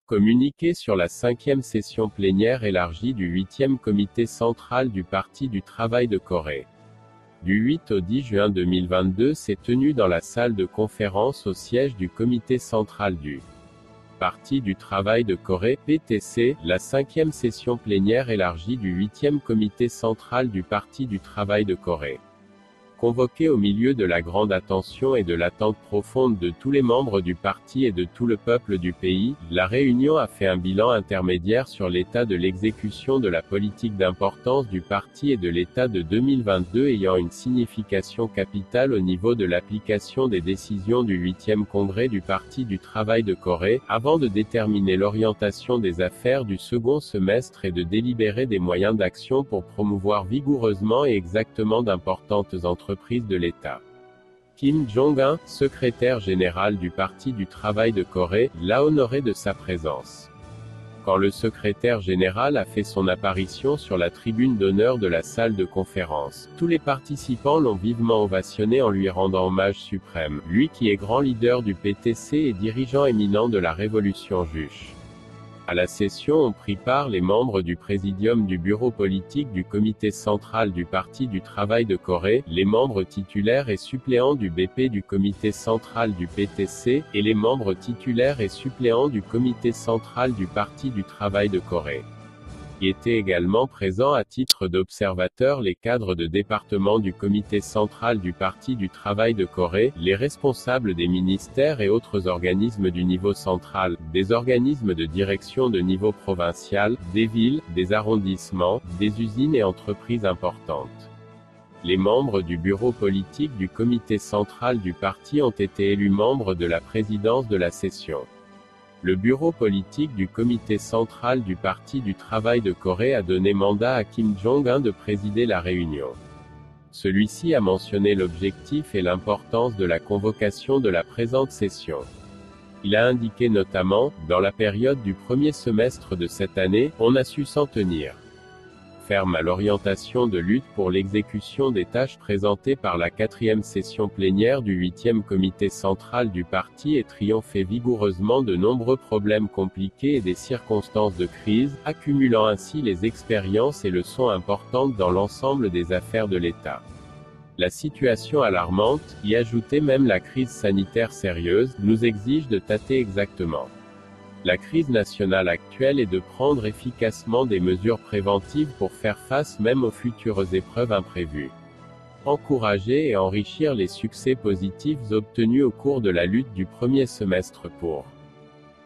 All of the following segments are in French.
Communiqué sur la 5e session plénière élargie du 8e comité central du Parti du travail de Corée. Du 8 au 10 juin 2022 s'est tenue dans la salle de conférence au siège du comité central du Parti du travail de Corée, PTC, la 5e session plénière élargie du 8e comité central du Parti du travail de Corée. Convoquée au milieu de la grande attention et de l'attente profonde de tous les membres du parti et de tout le peuple du pays, la réunion a fait un bilan intermédiaire sur l'état de l'exécution de la politique d'importance du parti et de l'état de 2022 ayant une signification capitale au niveau de l'application des décisions du 8e congrès du Parti du travail de Corée, avant de déterminer l'orientation des affaires du second semestre et de délibérer des moyens d'action pour promouvoir vigoureusement et exactement d'importantes entreprises de l'État. Kim Jong-un, secrétaire général du Parti du travail de Corée, l'a honoré de sa présence. Quand le secrétaire général a fait son apparition sur la tribune d'honneur de la salle de conférence, tous les participants l'ont vivement ovationné en lui rendant hommage suprême, lui qui est grand leader du PTC et dirigeant éminent de la révolution juche. À la session ont pris part les membres du présidium du bureau politique du comité central du Parti du travail de Corée, les membres titulaires et suppléants du BP du comité central du PTC, et les membres titulaires et suppléants du comité central du Parti du travail de Corée. Y étaient également présents à titre d'observateurs les cadres de département du comité central du Parti du travail de Corée, les responsables des ministères et autres organismes du niveau central, des organismes de direction de niveau provincial, des villes, des arrondissements, des usines et entreprises importantes. Les membres du bureau politique du comité central du parti ont été élus membres de la présidence de la session. Le bureau politique du comité central du Parti du travail de Corée a donné mandat à Kim Jong-un de présider la réunion. Celui-ci a mentionné l'objectif et l'importance de la convocation de la présente session. Il a indiqué notamment, dans la période du premier semestre de cette année, on a su s'en tenir ferme à l'orientation de lutte pour l'exécution des tâches présentées par la 4e session plénière du 8e comité central du parti et triompher vigoureusement de nombreux problèmes compliqués et des circonstances de crise, accumulant ainsi les expériences et leçons importantes dans l'ensemble des affaires de l'État. La situation alarmante, y ajouter même la crise sanitaire sérieuse, nous exige de tâter exactement la crise nationale actuelle est de prendre efficacement des mesures préventives pour faire face même aux futures épreuves imprévues. Encourager et enrichir les succès positifs obtenus au cours de la lutte du premier semestre pour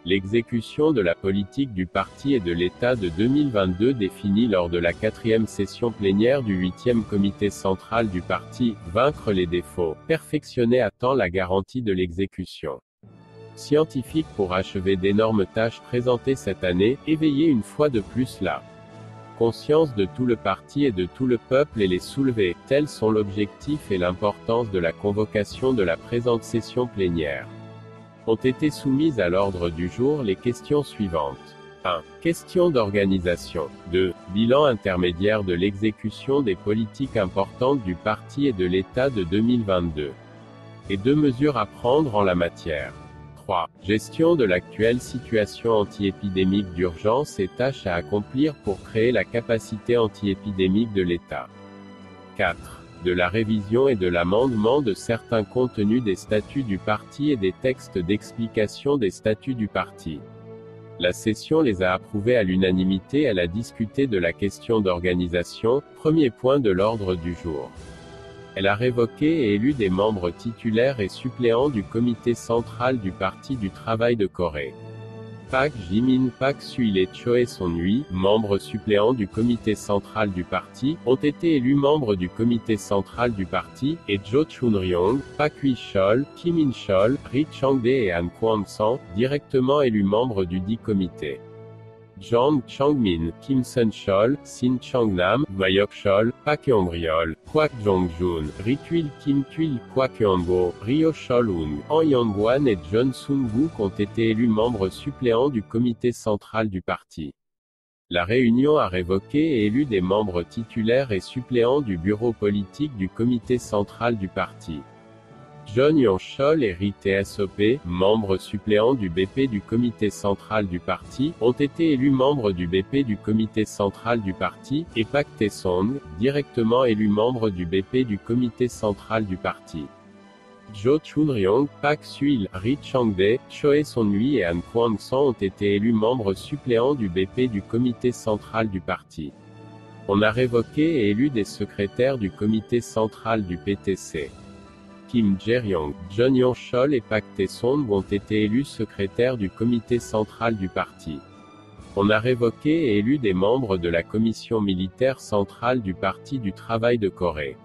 l'exécution de la politique du parti et de l'État de 2022 définie lors de la 4e session plénière du 8e comité central du parti, vaincre les défauts, perfectionner à temps la garantie de l'exécution scientifique pour achever d'énormes tâches présentées cette année, éveiller une fois de plus la conscience de tout le parti et de tout le peuple et les soulever, tels sont l'objectif et l'importance de la convocation de la présente session plénière. Ont été soumises à l'ordre du jour les questions suivantes. 1. Question d'organisation. 2. Bilan intermédiaire de l'exécution des politiques importantes du parti et de l'État de 2022. Et 2 mesures à prendre en la matière. 3. Gestion de l'actuelle situation anti-épidémique d'urgence et tâches à accomplir pour créer la capacité anti-épidémique de l'État. 4. De la révision et de l'amendement de certains contenus des statuts du parti et des textes d'explication des statuts du parti. La session les a approuvés à l'unanimité. Elle a discuté de la question d'organisation, premier point de l'ordre du jour. Elle a révoqué et élu des membres titulaires et suppléants du comité central du Parti du travail de Corée. Pak Jimin, Pak Suil et Choe Son-hui, membres suppléants du comité central du parti, ont été élus membres du comité central du parti, et Jo Chun-ryong, Pak Hui-chol, Kim In-chol, Ri Chang-dae et Han Kwang-san, directement élus membres du dit comité. Jang Chang-min, Kim Sun-chol, Sin Chang-nam, Mayok-chol, Pak Yong-ryol, Kwak Jong-jun, Ri-tuil Kim-tuil, Kwak Yong-go, Ryo-chol-un, Han Yang-wan et John Sung-wook ont été élus membres suppléants du comité central du parti. La réunion a révoqué et élu des membres titulaires et suppléants du bureau politique du comité central du parti. John Yong-chol et Ri Tae-sop, membres suppléants du BP du comité central du parti, ont été élus membres du BP du comité central du parti, et Pak Tae-song, directement élu membre du BP du comité central du parti. Jo Chun-ryong, Pak Su-il, Ri Chang-dae, Choe Son-hui et Han Kwang-san ont été élus membres suppléants du BP du comité central du parti. On a révoqué et élu des secrétaires du comité central du PTC. Kim Jae-ryong, John Yong-chol et Pak Tae-song ont été élus secrétaires du comité central du parti. On a révoqué et élu des membres de la commission militaire centrale du Parti du travail de Corée.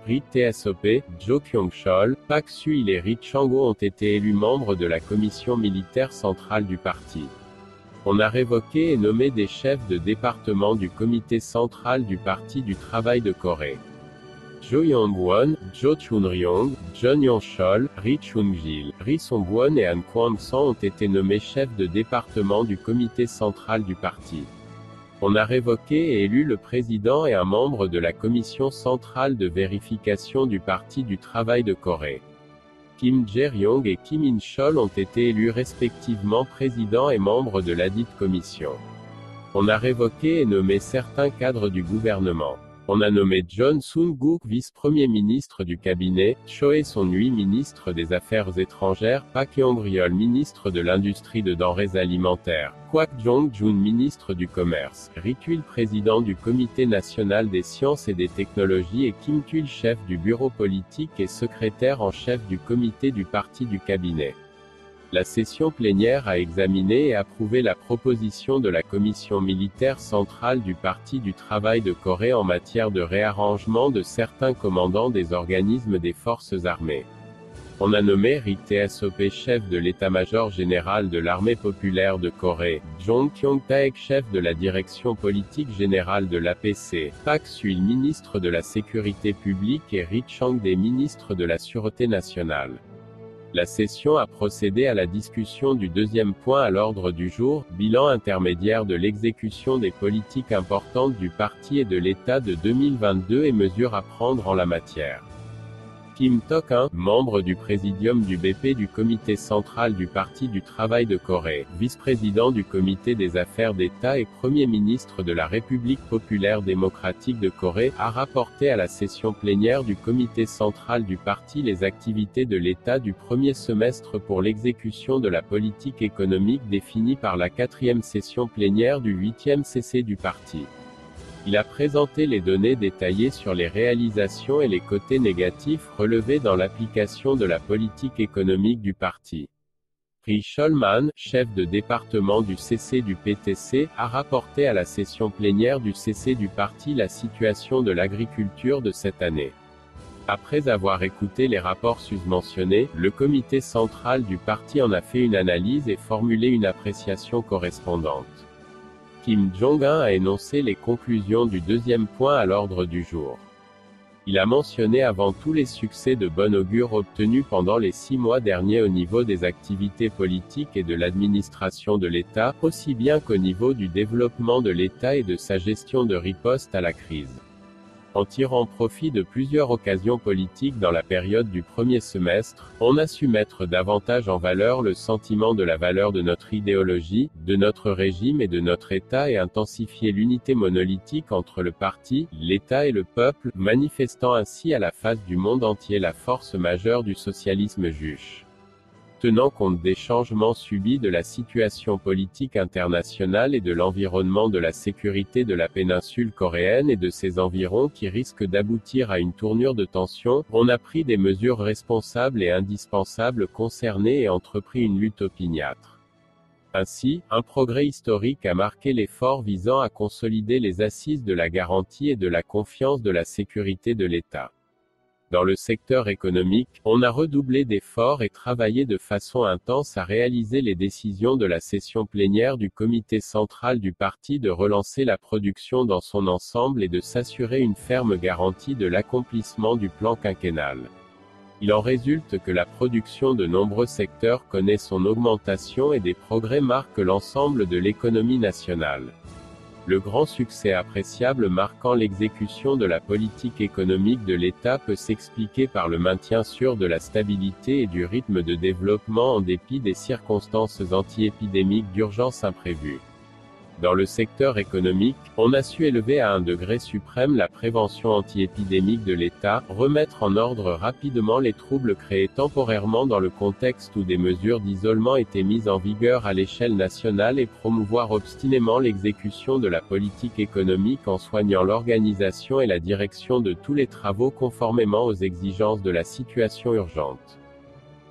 Ri Tae-sop, Jo Kyung-chol, Pak Su-il et Ri Chang-ho ont été élus membres de la commission militaire centrale du parti. On a révoqué et nommé des chefs de département du comité central du Parti du travail de Corée. Jo Yong-won, Jo Chun-ryong, John Yong-chol, Ri Chung-jil, Ri Song-won et Han Kwang-san ont été nommés chefs de département du comité central du parti. On a révoqué et élu le président et un membre de la commission centrale de vérification du Parti du travail de Corée. Kim Jae-ryong et Kim In-chol ont été élus respectivement président et membre de ladite commission. On a révoqué et nommé certains cadres du gouvernement. On a nommé John Sung-guk vice-premier ministre du cabinet, Choe Son-hui ministre des Affaires étrangères, Pak Yong-ryol ministre de l'Industrie de denrées alimentaires, Kwak Jong-jun ministre du Commerce, Ri Tul président du Comité national des sciences et des technologies et Kim Tul chef du bureau politique et secrétaire en chef du comité du parti du cabinet. La session plénière a examiné et approuvé la proposition de la commission militaire centrale du Parti du travail de Corée en matière de réarrangement de certains commandants des organismes des forces armées. On a nommé Ri Tae-sop chef de l'état-major général de l'armée populaire de Corée, Jong Kyung-taek chef de la direction politique générale de l'APC, Pak Su-il ministre de la sécurité publique et Ri Chang-dae ministre de la sûreté nationale. La session a procédé à la discussion du deuxième point à l'ordre du jour, bilan intermédiaire de l'exécution des politiques importantes du parti et de l'État de 2022 et mesures à prendre en la matière. Kim Tok-un, membre du présidium du BP du comité central du Parti du travail de Corée, vice-président du comité des affaires d'État et Premier ministre de la République populaire démocratique de Corée, a rapporté à la session plénière du comité central du parti les activités de l'État du premier semestre pour l'exécution de la politique économique définie par la 4e session plénière du 8e CC du parti. Il a présenté les données détaillées sur les réalisations et les côtés négatifs relevés dans l'application de la politique économique du parti. Ri Chol-man, chef de département du CC du PTC, a rapporté à la session plénière du CC du parti la situation de l'agriculture de cette année. Après avoir écouté les rapports susmentionnés, le comité central du parti en a fait une analyse et formulé une appréciation correspondante. Kim Jong-un a énoncé les conclusions du deuxième point à l'ordre du jour. Il a mentionné avant tout les succès de bon augure obtenus pendant les 6 mois derniers au niveau des activités politiques et de l'administration de l'État, aussi bien qu'au niveau du développement de l'État et de sa gestion de riposte à la crise. En tirant profit de plusieurs occasions politiques dans la période du premier semestre, on a su mettre davantage en valeur le sentiment de la valeur de notre idéologie, de notre régime et de notre État et intensifier l'unité monolithique entre le parti, l'État et le peuple, manifestant ainsi à la face du monde entier la force majeure du socialisme juche. Tenant compte des changements subis de la situation politique internationale et de l'environnement de la sécurité de la péninsule coréenne et de ses environs qui risquent d'aboutir à une tournure de tension, on a pris des mesures responsables et indispensables concernées et entrepris une lutte opiniâtre. Ainsi, un progrès historique a marqué l'effort visant à consolider les assises de la garantie et de la confiance de la sécurité de l'État. Dans le secteur économique, on a redoublé d'efforts et travaillé de façon intense à réaliser les décisions de la session plénière du comité central du parti de relancer la production dans son ensemble et de s'assurer une ferme garantie de l'accomplissement du plan quinquennal. Il en résulte que la production de nombreux secteurs connaît son augmentation et des progrès marquent l'ensemble de l'économie nationale. Le grand succès appréciable marquant l'exécution de la politique économique de l'État peut s'expliquer par le maintien sûr de la stabilité et du rythme de développement en dépit des circonstances anti-épidémiques d'urgence imprévues. Dans le secteur économique, on a su élever à un degré suprême la prévention anti-épidémique de l'État, remettre en ordre rapidement les troubles créés temporairement dans le contexte où des mesures d'isolement étaient mises en vigueur à l'échelle nationale et promouvoir obstinément l'exécution de la politique économique en soignant l'organisation et la direction de tous les travaux conformément aux exigences de la situation urgente.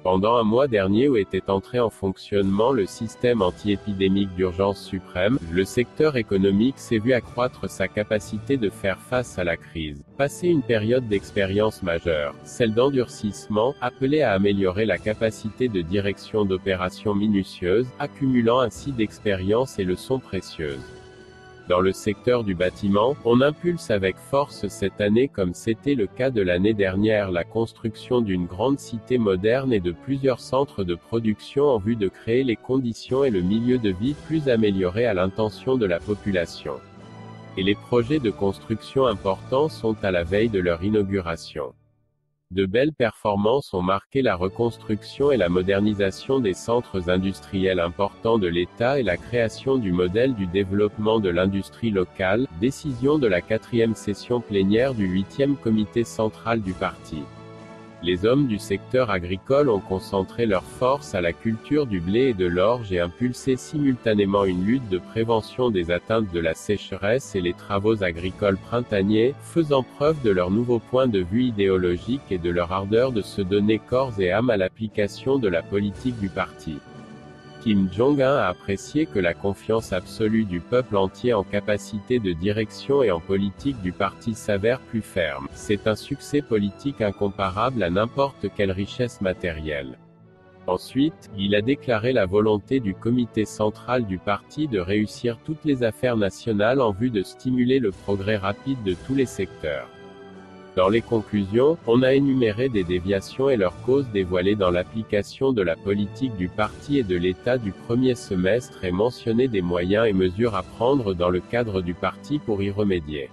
Pendant un mois dernier où était entré en fonctionnement le système anti-épidémique d'urgence suprême, le secteur économique s'est vu accroître sa capacité de faire face à la crise. Passer une période d'expérience majeure, celle d'endurcissement, appelée à améliorer la capacité de direction d'opérations minutieuses, accumulant ainsi d'expérience et leçons précieuses. Dans le secteur du bâtiment, on impulse avec force cette année comme c'était le cas de l'année dernière la construction d'une grande cité moderne et de plusieurs centres de production en vue de créer les conditions et le milieu de vie plus améliorés à l'intention de la population. Et les projets de construction importants sont à la veille de leur inauguration. De belles performances ont marqué la reconstruction et la modernisation des centres industriels importants de l'État et la création du modèle du développement de l'industrie locale, décision de la 4e session plénière du 8e comité central du parti. Les hommes du secteur agricole ont concentré leurs forces à la culture du blé et de l'orge et impulsé simultanément une lutte de prévention des atteintes de la sécheresse et les travaux agricoles printaniers, faisant preuve de leur nouveau point de vue idéologique et de leur ardeur de se donner corps et âme à l'application de la politique du parti. Kim Jong-un a apprécié que la confiance absolue du peuple entier en capacité de direction et en politique du parti s'avère plus ferme. C'est un succès politique incomparable à n'importe quelle richesse matérielle. Ensuite, il a déclaré la volonté du comité central du parti de réussir toutes les affaires nationales en vue de stimuler le progrès rapide de tous les secteurs. Dans les conclusions, on a énuméré des déviations et leurs causes dévoilées dans l'application de la politique du parti et de l'État du premier semestre et mentionné des moyens et mesures à prendre dans le cadre du parti pour y remédier.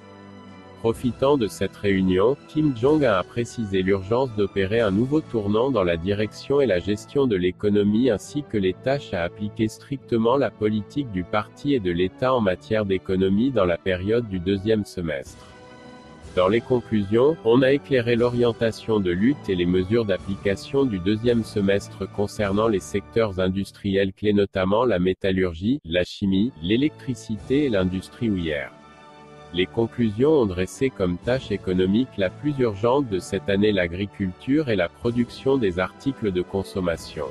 Profitant de cette réunion, Kim Jong-un a précisé l'urgence d'opérer un nouveau tournant dans la direction et la gestion de l'économie ainsi que les tâches à appliquer strictement la politique du parti et de l'État en matière d'économie dans la période du deuxième semestre. Dans les conclusions, on a éclairé l'orientation de lutte et les mesures d'application du deuxième semestre concernant les secteurs industriels clés notamment la métallurgie, la chimie, l'électricité et l'industrie houillère. Les conclusions ont dressé comme tâche économique la plus urgente de cette année l'agriculture et la production des articles de consommation.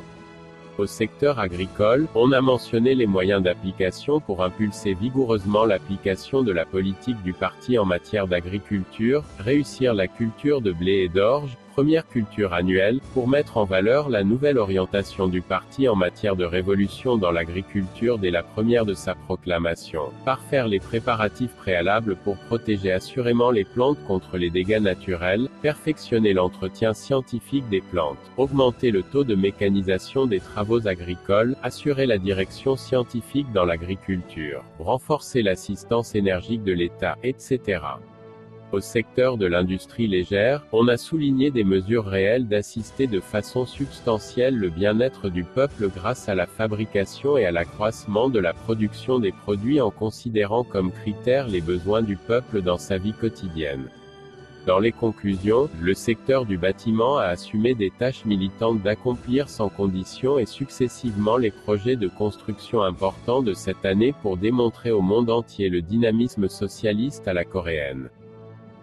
Au secteur agricole, on a mentionné les moyens d'application pour impulser vigoureusement l'application de la politique du parti en matière d'agriculture, réussir la culture de blé et d'orge, première culture annuelle, pour mettre en valeur la nouvelle orientation du parti en matière de révolution dans l'agriculture dès la première de sa proclamation, parfaire les préparatifs préalables pour protéger assurément les plantes contre les dégâts naturels, perfectionner l'entretien scientifique des plantes, augmenter le taux de mécanisation des travaux agricoles, assurer la direction scientifique dans l'agriculture, renforcer l'assistance énergique de l'État, etc. Au secteur de l'industrie légère, on a souligné des mesures réelles d'assister de façon substantielle le bien-être du peuple grâce à la fabrication et à l'accroissement de la production des produits en considérant comme critère les besoins du peuple dans sa vie quotidienne. Dans les conclusions, le secteur du bâtiment a assumé des tâches militantes d'accomplir sans condition et successivement les projets de construction importants de cette année pour démontrer au monde entier le dynamisme socialiste à la coréenne.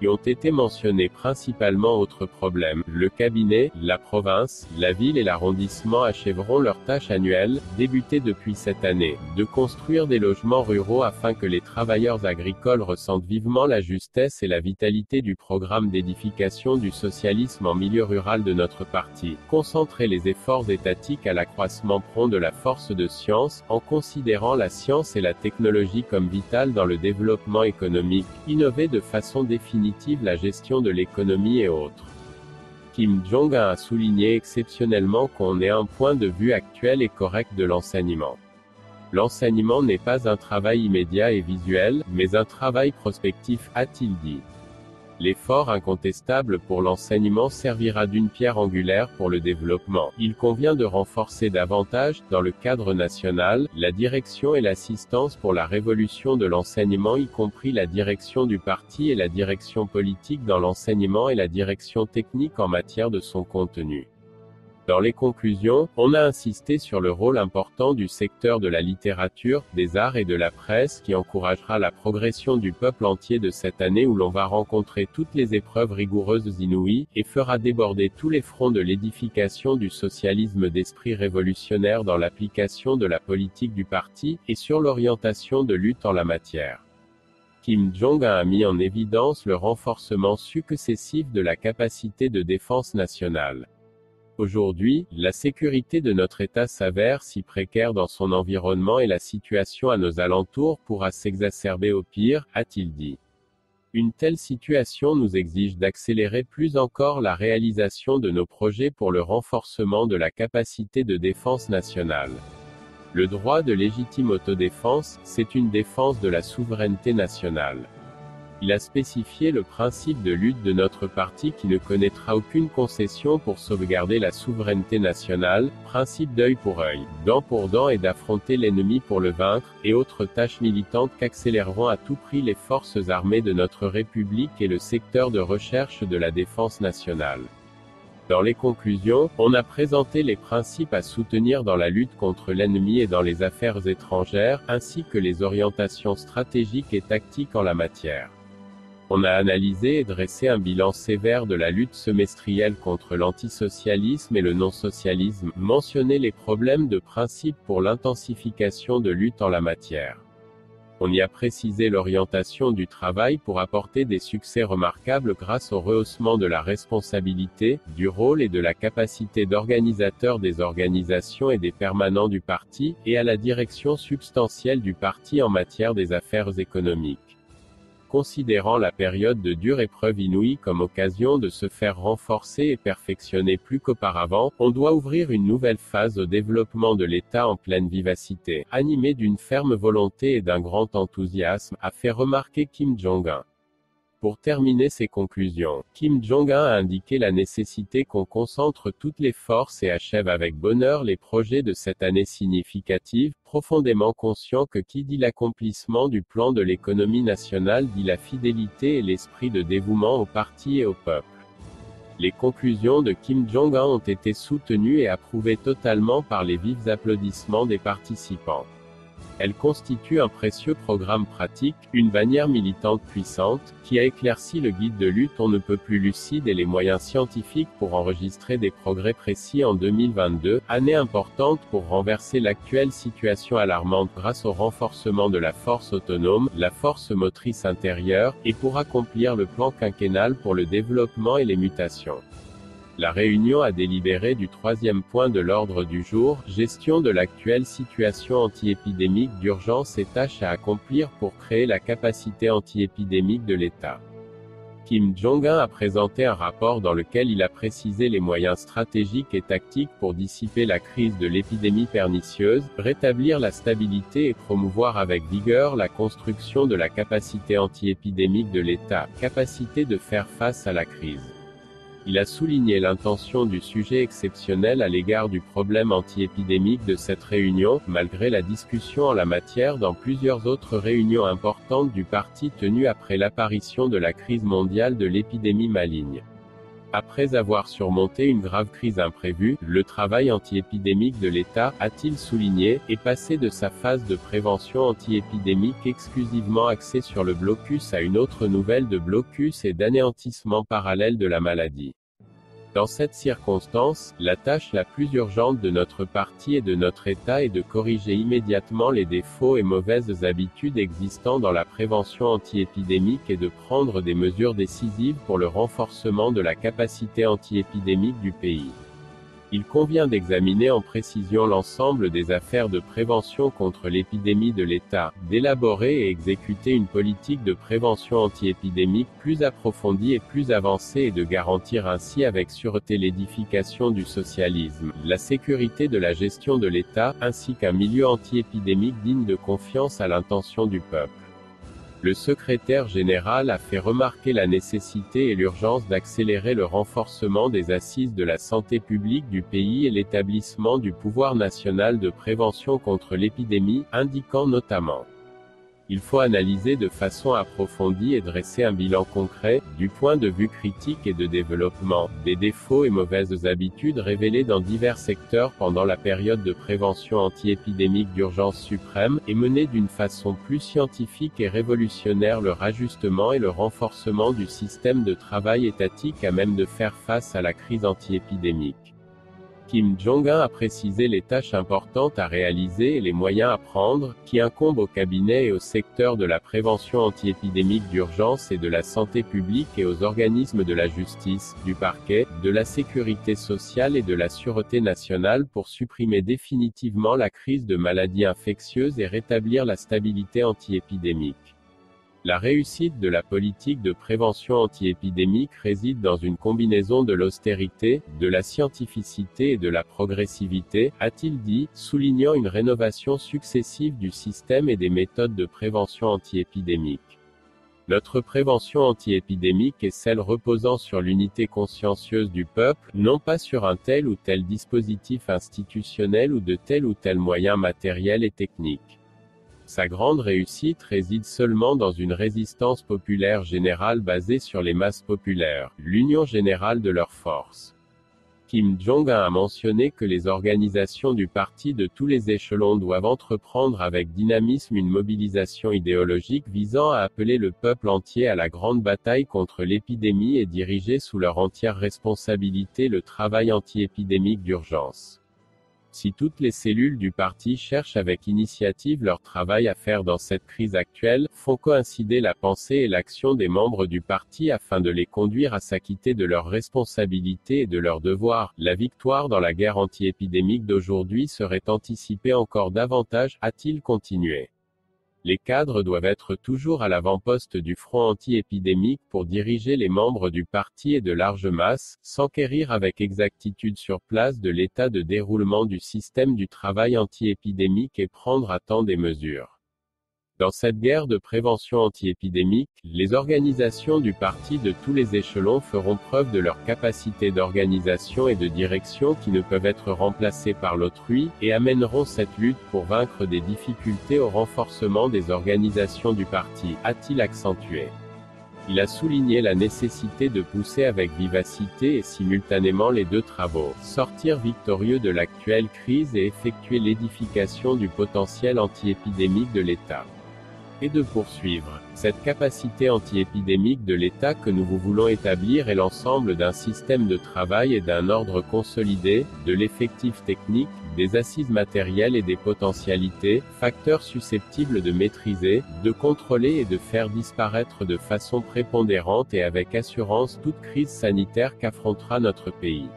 Y ont été mentionnés principalement autres problèmes. Le cabinet, la province, la ville et l'arrondissement achèveront leurs tâches annuelles, débutées depuis cette année, de construire des logements ruraux afin que les travailleurs agricoles ressentent vivement la justesse et la vitalité du programme d'édification du socialisme en milieu rural de notre parti, concentrer les efforts étatiques à l'accroissement prompt de la force de science, en considérant la science et la technologie comme vitales dans le développement économique, innover de façon définitive la gestion de l'économie et autres. Kim Jong-un a souligné exceptionnellement qu'on ait un point de vue actuel et correct de l'enseignement. L'enseignement n'est pas un travail immédiat et visuel, mais un travail prospectif, a-t-il dit. L'effort incontestable pour l'enseignement servira d'une pierre angulaire pour le développement. Il convient de renforcer davantage, dans le cadre national, la direction et l'assistance pour la révolution de l'enseignement, y compris la direction du parti et la direction politique dans l'enseignement et la direction technique en matière de son contenu. Dans les conclusions, on a insisté sur le rôle important du secteur de la littérature, des arts et de la presse qui encouragera la progression du peuple entier de cette année où l'on va rencontrer toutes les épreuves rigoureuses inouïes, et fera déborder tous les fronts de l'édification du socialisme d'esprit révolutionnaire dans l'application de la politique du parti, et sur l'orientation de lutte en la matière. Kim Jong-un a mis en évidence le renforcement successif de la capacité de défense nationale. Aujourd'hui, la sécurité de notre État s'avère si précaire dans son environnement et la situation à nos alentours pourra s'exacerber au pire, a-t-il dit. Une telle situation nous exige d'accélérer plus encore la réalisation de nos projets pour le renforcement de la capacité de défense nationale. Le droit de légitime autodéfense, c'est une défense de la souveraineté nationale. Il a spécifié le principe de lutte de notre parti qui ne connaîtra aucune concession pour sauvegarder la souveraineté nationale, principe d'œil pour œil, dent pour dent et d'affronter l'ennemi pour le vaincre, et autres tâches militantes qu'accéléreront à tout prix les forces armées de notre République et le secteur de recherche de la défense nationale. Dans les conclusions, on a présenté les principes à soutenir dans la lutte contre l'ennemi et dans les affaires étrangères, ainsi que les orientations stratégiques et tactiques en la matière. On a analysé et dressé un bilan sévère de la lutte semestrielle contre l'antisocialisme et le non-socialisme, mentionné les problèmes de principe pour l'intensification de lutte en la matière. On y a précisé l'orientation du travail pour apporter des succès remarquables grâce au rehaussement de la responsabilité, du rôle et de la capacité d'organisateur des organisations et des permanents du parti, et à la direction substantielle du parti en matière des affaires économiques. Considérant la période de dure épreuve inouïe comme occasion de se faire renforcer et perfectionner plus qu'auparavant, on doit ouvrir une nouvelle phase au développement de l'État en pleine vivacité, animé d'une ferme volonté et d'un grand enthousiasme, a fait remarquer Kim Jong-un. Pour terminer ses conclusions, Kim Jong-un a indiqué la nécessité qu'on concentre toutes les forces et achève avec bonheur les projets de cette année significative, profondément conscient que qui dit l'accomplissement du plan de l'économie nationale dit la fidélité et l'esprit de dévouement au parti et au peuple. Les conclusions de Kim Jong-un ont été soutenues et approuvées totalement par les vifs applaudissements des participants. Elle constitue un précieux programme pratique, une bannière militante puissante, qui a éclairci le guide de lutte on ne peut plus lucide et les moyens scientifiques pour enregistrer des progrès précis en 2022, année importante pour renverser l'actuelle situation alarmante grâce au renforcement de la force autonome, la force motrice intérieure, et pour accomplir le plan quinquennal pour le développement et les mutations. La réunion a délibéré du troisième point de l'ordre du jour, gestion de l'actuelle situation anti-épidémique d'urgence et tâches à accomplir pour créer la capacité anti-épidémique de l'État. Kim Jong-un a présenté un rapport dans lequel il a précisé les moyens stratégiques et tactiques pour dissiper la crise de l'épidémie pernicieuse, rétablir la stabilité et promouvoir avec vigueur la construction de la capacité anti-épidémique de l'État, capacité de faire face à la crise. Il a souligné l'intention du sujet exceptionnel à l'égard du problème anti-épidémique de cette réunion, malgré la discussion en la matière dans plusieurs autres réunions importantes du parti tenues après l'apparition de la crise mondiale de l'épidémie maligne. Après avoir surmonté une grave crise imprévue, le travail anti-épidémique de l'État, a-t-il souligné, est passé de sa phase de prévention anti-épidémique exclusivement axée sur le blocus à une autre nouvelle de blocus et d'anéantissement parallèle de la maladie. Dans cette circonstance, la tâche la plus urgente de notre parti et de notre État est de corriger immédiatement les défauts et mauvaises habitudes existant dans la prévention anti-épidémique et de prendre des mesures décisives pour le renforcement de la capacité anti-épidémique du pays. Il convient d'examiner en précision l'ensemble des affaires de prévention contre l'épidémie de l'État, d'élaborer et exécuter une politique de prévention anti-épidémique plus approfondie et plus avancée et de garantir ainsi avec sûreté l'édification du socialisme, la sécurité de la gestion de l'État, ainsi qu'un milieu anti-épidémique digne de confiance à l'intention du peuple. Le secrétaire général a fait remarquer la nécessité et l'urgence d'accélérer le renforcement des assises de la santé publique du pays et l'établissement du pouvoir national de prévention contre l'épidémie, indiquant notamment: il faut analyser de façon approfondie et dresser un bilan concret, du point de vue critique et de développement, des défauts et mauvaises habitudes révélés dans divers secteurs pendant la période de prévention anti-épidémique d'urgence suprême, et mener d'une façon plus scientifique et révolutionnaire le rajustement et le renforcement du système de travail étatique à même de faire face à la crise anti-épidémique. Kim Jong-un a précisé les tâches importantes à réaliser et les moyens à prendre, qui incombent au cabinet et au secteur de la prévention anti-épidémique d'urgence et de la santé publique et aux organismes de la justice, du parquet, de la sécurité sociale et de la sûreté nationale pour supprimer définitivement la crise de maladies infectieuses et rétablir la stabilité anti-épidémique. La réussite de la politique de prévention anti-épidémique réside dans une combinaison de l'austérité, de la scientificité et de la progressivité, a-t-il dit, soulignant une rénovation successive du système et des méthodes de prévention anti-épidémique. Notre prévention anti-épidémique est celle reposant sur l'unité consciencieuse du peuple, non pas sur un tel ou tel dispositif institutionnel ou de tel ou tel moyen matériel et technique. Sa grande réussite réside seulement dans une résistance populaire générale basée sur les masses populaires, l'union générale de leurs forces. Kim Jong-un a mentionné que les organisations du parti de tous les échelons doivent entreprendre avec dynamisme une mobilisation idéologique visant à appeler le peuple entier à la grande bataille contre l'épidémie et diriger sous leur entière responsabilité le travail anti-épidémique d'urgence. Si toutes les cellules du parti cherchent avec initiative leur travail à faire dans cette crise actuelle, font coïncider la pensée et l'action des membres du parti afin de les conduire à s'acquitter de leurs responsabilités et de leurs devoirs, la victoire dans la guerre anti-épidémique d'aujourd'hui serait anticipée encore davantage, a-t-il continué. Les cadres doivent être toujours à l'avant-poste du front anti-épidémique pour diriger les membres du parti et de large masse, s'enquérir avec exactitude sur place de l'état de déroulement du système du travail anti-épidémique et prendre à temps des mesures. Dans cette guerre de prévention anti-épidémique, les organisations du parti de tous les échelons feront preuve de leur capacité d'organisation et de direction qui ne peuvent être remplacées par l'autrui, et amèneront cette lutte pour vaincre des difficultés au renforcement des organisations du parti, a-t-il accentué. Il a souligné la nécessité de pousser avec vivacité et simultanément les deux travaux, sortir victorieux de l'actuelle crise et effectuer l'édification du potentiel anti-épidémique de l'État. Et de poursuivre. Cette capacité anti-épidémique de l'État que nous voulons établir est l'ensemble d'un système de travail et d'un ordre consolidé, de l'effectif technique, des assises matérielles et des potentialités, facteurs susceptibles de maîtriser, de contrôler et de faire disparaître de façon prépondérante et avec assurance toute crise sanitaire qu'affrontera notre pays.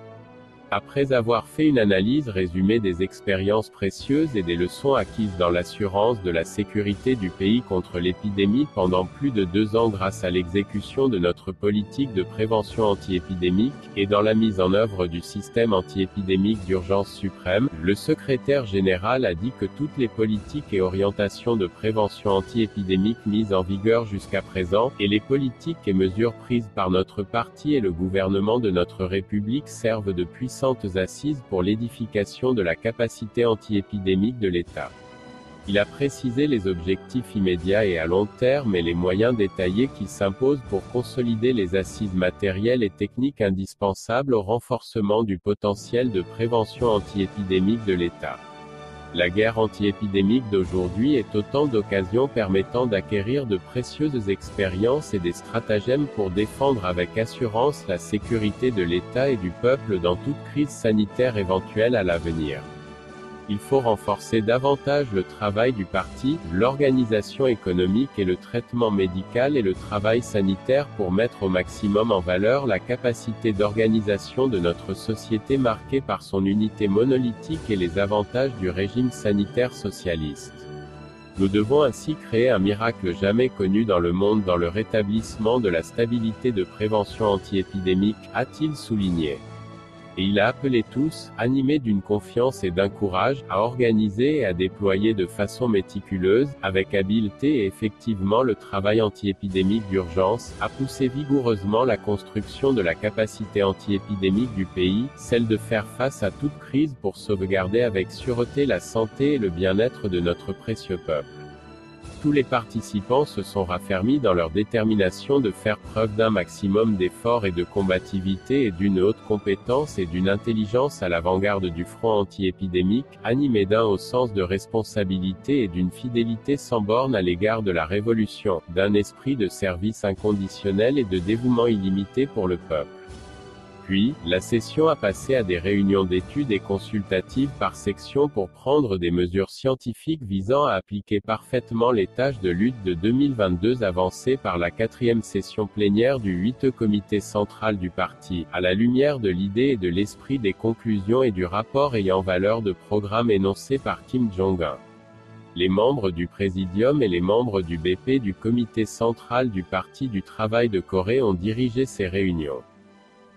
Après avoir fait une analyse résumée des expériences précieuses et des leçons acquises dans l'assurance de la sécurité du pays contre l'épidémie pendant plus de 2 ans grâce à l'exécution de notre politique de prévention anti-épidémique, et dans la mise en œuvre du système anti-épidémique d'urgence suprême, le secrétaire général a dit que toutes les politiques et orientations de prévention anti-épidémique mises en vigueur jusqu'à présent, et les politiques et mesures prises par notre parti et le gouvernement de notre République servent de puissantes assises pour l'édification de la capacité anti-épidémique de l'État. Il a précisé les objectifs immédiats et à long terme et les moyens détaillés qui s'imposent pour consolider les assises matérielles et techniques indispensables au renforcement du potentiel de prévention anti-épidémique de l'État. La guerre anti-épidémique d'aujourd'hui est autant d'occasions permettant d'acquérir de précieuses expériences et des stratagèmes pour défendre avec assurance la sécurité de l'État et du peuple dans toute crise sanitaire éventuelle à l'avenir. Il faut renforcer davantage le travail du parti, l'organisation économique et le traitement médical et le travail sanitaire pour mettre au maximum en valeur la capacité d'organisation de notre société marquée par son unité monolithique et les avantages du régime sanitaire socialiste. Nous devons ainsi créer un miracle jamais connu dans le monde dans le rétablissement de la stabilité de prévention anti-épidémique, a-t-il souligné. Et il a appelé tous, animés d'une confiance et d'un courage, à organiser et à déployer de façon méticuleuse, avec habileté et effectivement le travail anti-épidémique d'urgence, à pousser vigoureusement la construction de la capacité anti-épidémique du pays, celle de faire face à toute crise pour sauvegarder avec sûreté la santé et le bien-être de notre précieux peuple. Tous les participants se sont raffermis dans leur détermination de faire preuve d'un maximum d'effort et de combativité et d'une haute compétence et d'une intelligence à l'avant-garde du front anti-épidémique, animés d'un haut sens de responsabilité et d'une fidélité sans borne à l'égard de la Révolution, d'un esprit de service inconditionnel et de dévouement illimité pour le peuple. Puis, la session a passé à des réunions d'études et consultatives par section pour prendre des mesures scientifiques visant à appliquer parfaitement les tâches de lutte de 2022 avancées par la 4e session plénière du 8e comité central du parti, à la lumière de l'idée et de l'esprit des conclusions et du rapport ayant valeur de programme énoncé par Kim Jong-un. Les membres du Présidium et les membres du BP du comité central du Parti du travail de Corée ont dirigé ces réunions.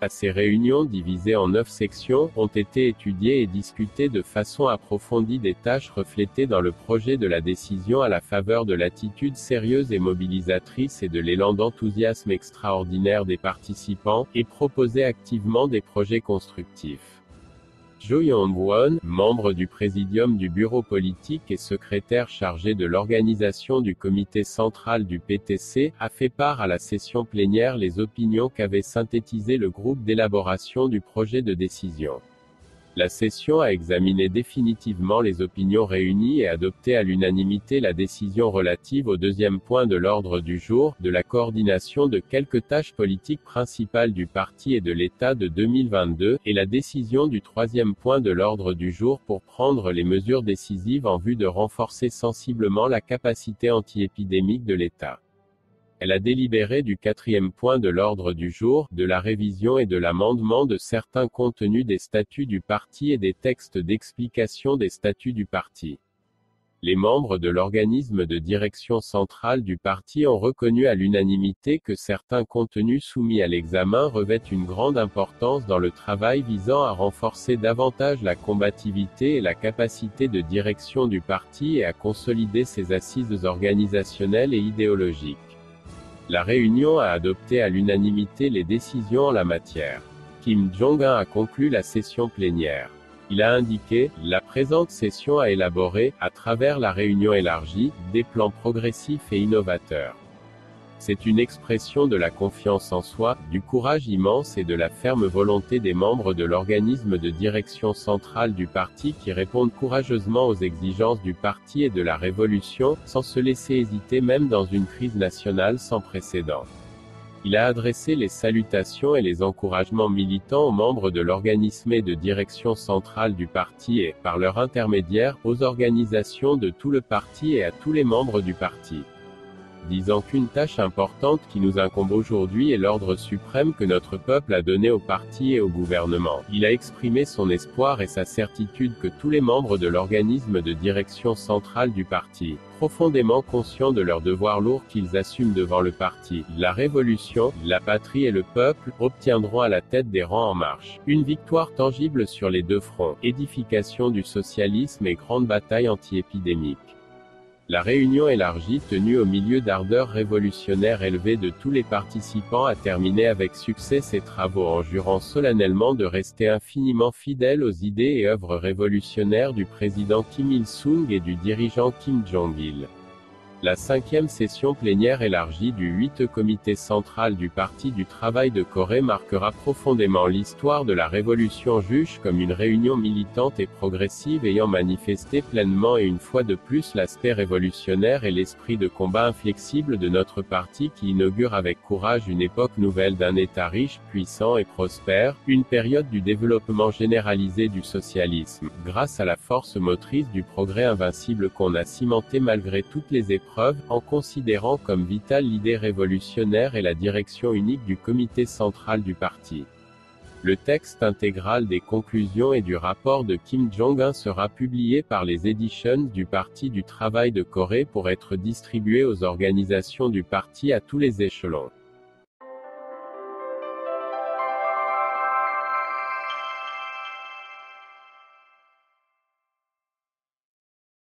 Ces réunions divisées en 9 sections, ont été étudiées et discutées de façon approfondie des tâches reflétées dans le projet de la décision à la faveur de l'attitude sérieuse et mobilisatrice et de l'élan d'enthousiasme extraordinaire des participants, et proposer activement des projets constructifs. Jo Yong-won, membre du Présidium du bureau politique et secrétaire chargé de l'organisation du comité central du PTC, a fait part à la session plénière les opinions qu'avait synthétisées le groupe d'élaboration du projet de décision. La session a examiné définitivement les opinions réunies et adopté à l'unanimité la décision relative au deuxième point de l'ordre du jour, de la coordination de quelques tâches politiques principales du parti et de l'État de 2022, et la décision du troisième point de l'ordre du jour pour prendre les mesures décisives en vue de renforcer sensiblement la capacité anti-épidémique de l'État. Elle a délibéré du quatrième point de l'ordre du jour, de la révision et de l'amendement de certains contenus des statuts du parti et des textes d'explication des statuts du parti. Les membres de l'organisme de direction centrale du parti ont reconnu à l'unanimité que certains contenus soumis à l'examen revêtent une grande importance dans le travail visant à renforcer davantage la combativité et la capacité de direction du parti et à consolider ses assises organisationnelles et idéologiques. La réunion a adopté à l'unanimité les décisions en la matière. Kim Jong-un a conclu la session plénière. Il a indiqué, la présente session a élaboré, à travers la réunion élargie, des plans progressifs et innovateurs. C'est une expression de la confiance en soi, du courage immense et de la ferme volonté des membres de l'organisme de direction centrale du parti qui répondent courageusement aux exigences du parti et de la révolution, sans se laisser hésiter même dans une crise nationale sans précédent. Il a adressé les salutations et les encouragements militants aux membres de l'organisme de direction centrale du parti et, par leur intermédiaire, aux organisations de tout le parti et à tous les membres du parti. Disant qu'une tâche importante qui nous incombe aujourd'hui est l'ordre suprême que notre peuple a donné au parti et au gouvernement. Il a exprimé son espoir et sa certitude que tous les membres de l'organisme de direction centrale du parti, profondément conscients de leur devoir lourd qu'ils assument devant le parti, la révolution, la patrie et le peuple, obtiendront à la tête des rangs en marche une victoire tangible sur les deux fronts, édification du socialisme et grande bataille anti-épidémique. La réunion élargie tenue au milieu d'ardeurs révolutionnaires élevées de tous les participants a terminé avec succès ses travaux en jurant solennellement de rester infiniment fidèle aux idées et œuvres révolutionnaires du président Kim Il-sung et du dirigeant Kim Jong-il. La 5e session plénière élargie du 8e Comité central du Parti du travail de Corée marquera profondément l'histoire de la révolution juge comme une réunion militante et progressive ayant manifesté pleinement et une fois de plus l'aspect révolutionnaire et l'esprit de combat inflexible de notre parti qui inaugure avec courage une époque nouvelle d'un État riche, puissant et prospère, une période du développement généralisé du socialisme, grâce à la force motrice du progrès invincible qu'on a cimenté malgré toutes les épreuves, en considérant comme vitale l'idée révolutionnaire et la direction unique du comité central du parti. Le texte intégral des conclusions et du rapport de Kim Jong-un sera publié par les éditions du Parti du travail de Corée pour être distribué aux organisations du parti à tous les échelons.